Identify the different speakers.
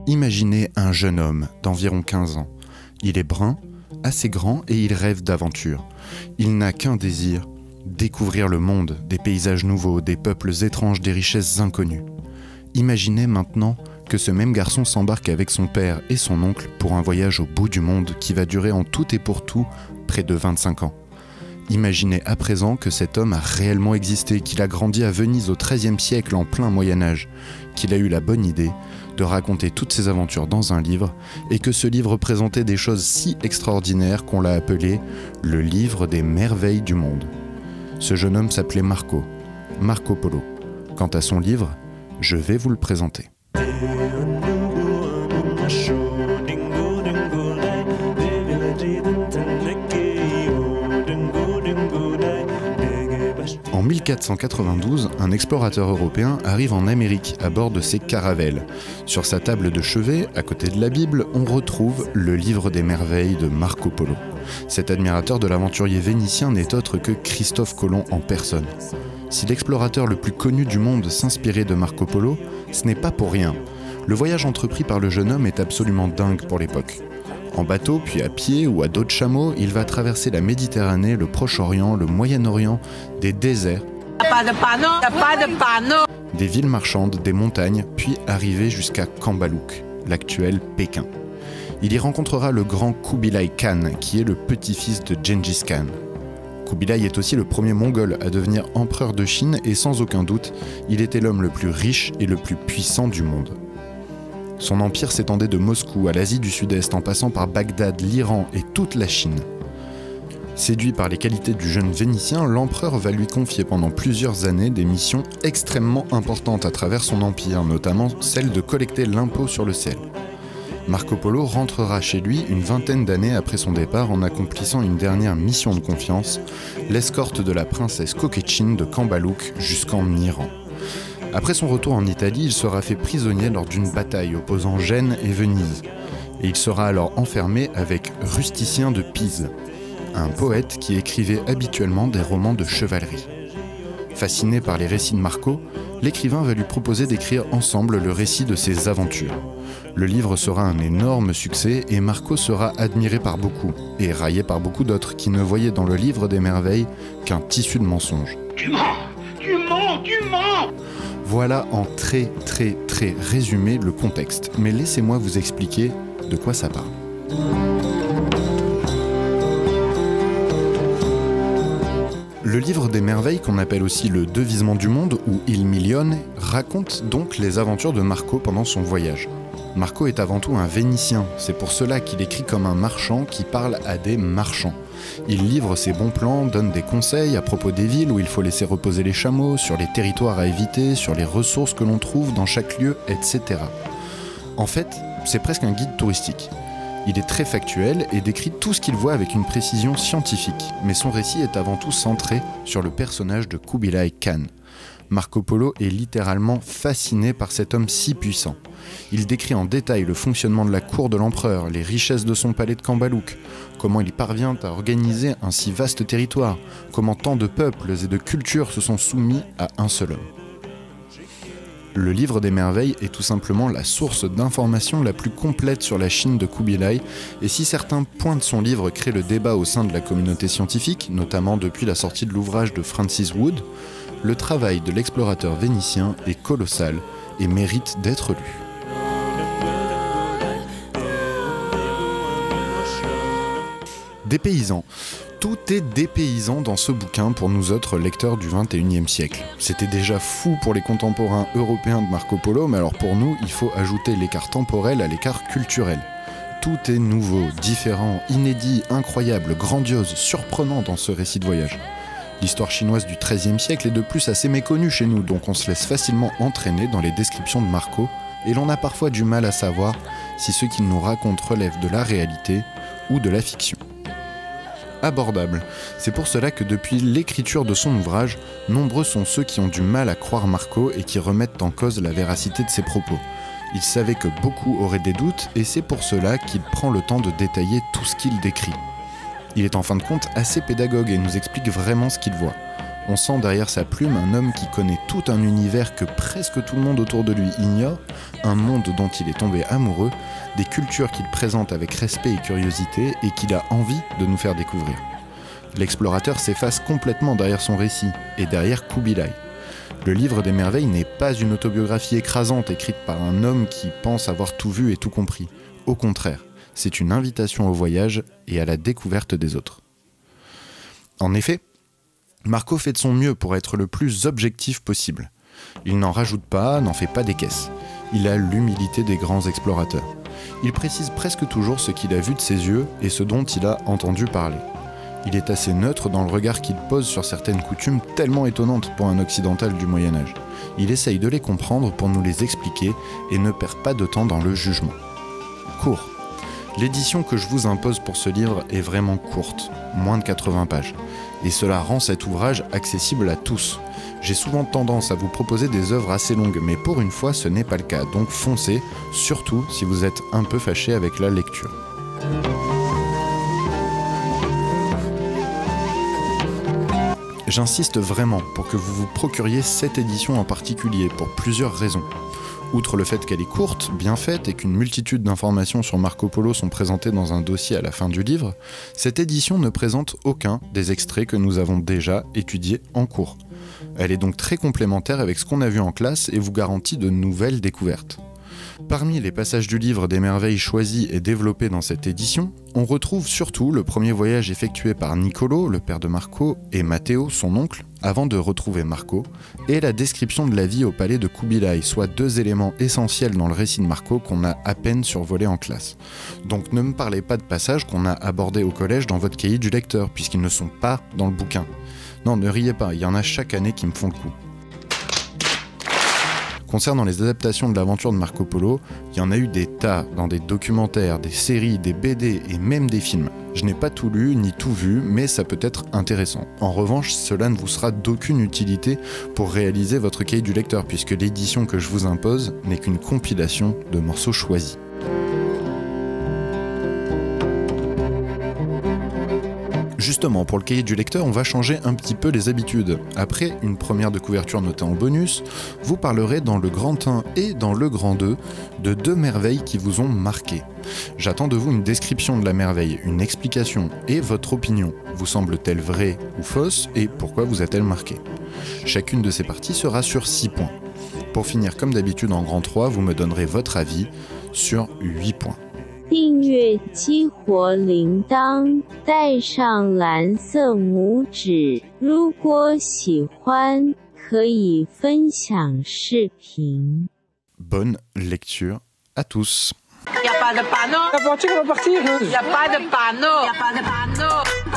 Speaker 1: Imaginez un jeune homme d'environ 15 ans. Il est brun, assez grand et il rêve d'aventure. Il n'a qu'un désir, découvrir le monde, des paysages nouveaux, des peuples étranges, des richesses inconnues. Imaginez maintenant que ce même garçon s'embarque avec son père et son oncle pour un voyage au bout du monde qui va durer en tout et pour tout près de 25 ans. Imaginez à présent que cet homme a réellement existé, qu'il a grandi à Venise au XIIIe siècle en plein Moyen-Âge, qu'il a eu la bonne idée de raconter toutes ses aventures dans un livre et que ce livre présentait des choses si extraordinaires qu'on l'a appelé « le livre des merveilles du monde ». Ce jeune homme s'appelait Marco Polo. Quant à son livre, je vais vous le présenter. En 1492, un explorateur européen arrive en Amérique à bord de ses caravelles. Sur sa table de chevet, à côté de la Bible, on retrouve le livre des merveilles de Marco Polo. Cet admirateur de l'aventurier vénitien n'est autre que Christophe Colomb en personne. Si l'explorateur le plus connu du monde s'inspirait de Marco Polo, ce n'est pas pour rien. Le voyage entrepris par le jeune homme est absolument dingue pour l'époque. En bateau, puis à pied ou à dos de chameau, il va traverser la Méditerranée, le Proche-Orient, le Moyen-Orient, des déserts, des villes marchandes, des montagnes, puis arriver jusqu'à Kambalouk, l'actuel Pékin. Il y rencontrera le grand Kubilai Khan, qui est le petit-fils de Gengis Khan. Kubilai est aussi le premier Mongol à devenir empereur de Chine et sans aucun doute, il était l'homme le plus riche et le plus puissant du monde. Son empire s'étendait de Moscou à l'Asie du Sud-Est en passant par Bagdad, l'Iran et toute la Chine. Séduit par les qualités du jeune Vénitien, l'empereur va lui confier pendant plusieurs années des missions extrêmement importantes à travers son empire, notamment celle de collecter l'impôt sur le sel. Marco Polo rentrera chez lui une vingtaine d'années après son départ en accomplissant une dernière mission de confiance, l'escorte de la princesse Koketchine de Kambalouk jusqu'en Iran. Après son retour en Italie, il sera fait prisonnier lors d'une bataille opposant Gênes et Venise. Et il sera alors enfermé avec Rusticien de Pise, un poète qui écrivait habituellement des romans de chevalerie. Fasciné par les récits de Marco, l'écrivain va lui proposer d'écrire ensemble le récit de ses aventures. Le livre sera un énorme succès et Marco sera admiré par beaucoup, et raillé par beaucoup d'autres qui ne voyaient dans le livre des merveilles qu'un tissu de mensonges.
Speaker 2: Tu mens! Tu mens! Tu mens!
Speaker 1: Voilà en très résumé le contexte, mais laissez-moi vous expliquer de quoi ça parle. Le livre des merveilles, qu'on appelle aussi le devisement du monde ou Il Milione, raconte donc les aventures de Marco pendant son voyage. Marco est avant tout un Vénitien, c'est pour cela qu'il écrit comme un marchand qui parle à des marchands. Il livre ses bons plans, donne des conseils à propos des villes où il faut laisser reposer les chameaux, sur les territoires à éviter, sur les ressources que l'on trouve dans chaque lieu, etc. En fait, c'est presque un guide touristique. Il est très factuel et décrit tout ce qu'il voit avec une précision scientifique, mais son récit est avant tout centré sur le personnage de Kubilai Khan. Marco Polo est littéralement fasciné par cet homme si puissant. Il décrit en détail le fonctionnement de la cour de l'empereur, les richesses de son palais de Kambalouk, comment il parvient à organiser un si vaste territoire, comment tant de peuples et de cultures se sont soumis à un seul homme. Le livre des merveilles est tout simplement la source d'information la plus complète sur la Chine de Kubilai, et si certains points de son livre créent le débat au sein de la communauté scientifique, notamment depuis la sortie de l'ouvrage de Francis Wood, le travail de l'explorateur vénitien est colossal et mérite d'être lu. Dépaysant. Tout est dépaysant dans ce bouquin pour nous autres lecteurs du XXIe siècle. C'était déjà fou pour les contemporains européens de Marco Polo, mais alors pour nous, il faut ajouter l'écart temporel à l'écart culturel. Tout est nouveau, différent, inédit, incroyable, grandiose, surprenant dans ce récit de voyage. L'histoire chinoise du XIIIe siècle est de plus assez méconnue chez nous, donc on se laisse facilement entraîner dans les descriptions de Marco, et l'on a parfois du mal à savoir si ce qu'il nous raconte relève de la réalité ou de la fiction. Abordable. C'est pour cela que depuis l'écriture de son ouvrage, nombreux sont ceux qui ont du mal à croire Marco et qui remettent en cause la véracité de ses propos. Il savait que beaucoup auraient des doutes et c'est pour cela qu'il prend le temps de détailler tout ce qu'il décrit. Il est en fin de compte assez pédagogue et nous explique vraiment ce qu'il voit. On sent derrière sa plume un homme qui connaît tout un univers que presque tout le monde autour de lui ignore, un monde dont il est tombé amoureux, des cultures qu'il présente avec respect et curiosité et qu'il a envie de nous faire découvrir. L'explorateur s'efface complètement derrière son récit et derrière Kubilai. Le livre des merveilles n'est pas une autobiographie écrasante écrite par un homme qui pense avoir tout vu et tout compris. Au contraire, c'est une invitation au voyage et à la découverte des autres. En effet, Marco fait de son mieux pour être le plus objectif possible. Il n'en rajoute pas, n'en fait pas des caisses. Il a l'humilité des grands explorateurs. Il précise presque toujours ce qu'il a vu de ses yeux et ce dont il a entendu parler. Il est assez neutre dans le regard qu'il pose sur certaines coutumes tellement étonnantes pour un occidental du Moyen-Âge. Il essaye de les comprendre pour nous les expliquer et ne perd pas de temps dans le jugement. Court. L'édition que je vous impose pour ce livre est vraiment courte, moins de 80 pages. Et cela rend cet ouvrage accessible à tous. J'ai souvent tendance à vous proposer des œuvres assez longues, mais pour une fois ce n'est pas le cas, donc foncez, surtout si vous êtes un peu fâché avec la lecture. J'insiste vraiment pour que vous vous procuriez cette édition en particulier, pour plusieurs raisons. Outre le fait qu'elle est courte, bien faite et qu'une multitude d'informations sur Marco Polo sont présentées dans un dossier à la fin du livre, cette édition ne présente aucun des extraits que nous avons déjà étudiés en cours. Elle est donc très complémentaire avec ce qu'on a vu en classe et vous garantit de nouvelles découvertes. Parmi les passages du livre des merveilles choisis et développés dans cette édition, on retrouve surtout le premier voyage effectué par Niccolo, le père de Marco, et Matteo, son oncle, avant de retrouver Marco, et la description de la vie au palais de Kubilai, soit deux éléments essentiels dans le récit de Marco qu'on a à peine survolé en classe. Donc ne me parlez pas de passages qu'on a abordés au collège dans votre cahier du lecteur, puisqu'ils ne sont pas dans le bouquin. Non, ne riez pas, il y en a chaque année qui me font le coup. Concernant les adaptations de l'aventure de Marco Polo, il y en a eu des tas dans des documentaires, des séries, des BD et même des films. Je n'ai pas tout lu ni tout vu, mais ça peut être intéressant. En revanche, cela ne vous sera d'aucune utilité pour réaliser votre cahier du lecteur, puisque l'édition que je vous impose n'est qu'une compilation de morceaux choisis. Justement, pour le cahier du lecteur, on va changer un petit peu les habitudes. Après une première de couverture notée en bonus, vous parlerez dans le grand 1 et dans le grand 2 de deux merveilles qui vous ont marqué. J'attends de vous une description de la merveille, une explication et votre opinion. Vous semble-t-elle vraie ou fausse et pourquoi vous a-t-elle marqué? Chacune de ces parties sera sur 6 points. Pour finir, comme d'habitude en grand 3, vous me donnerez votre avis sur 8 points.
Speaker 3: 订阅激活铃铛，带上蓝色拇指。如果喜欢，可以分享视频。
Speaker 1: Bonne lecture à tous.
Speaker 4: Y a pas de panneau.
Speaker 5: La voiture va partir.
Speaker 4: Y a pas de panneau. Y a pas de panneau.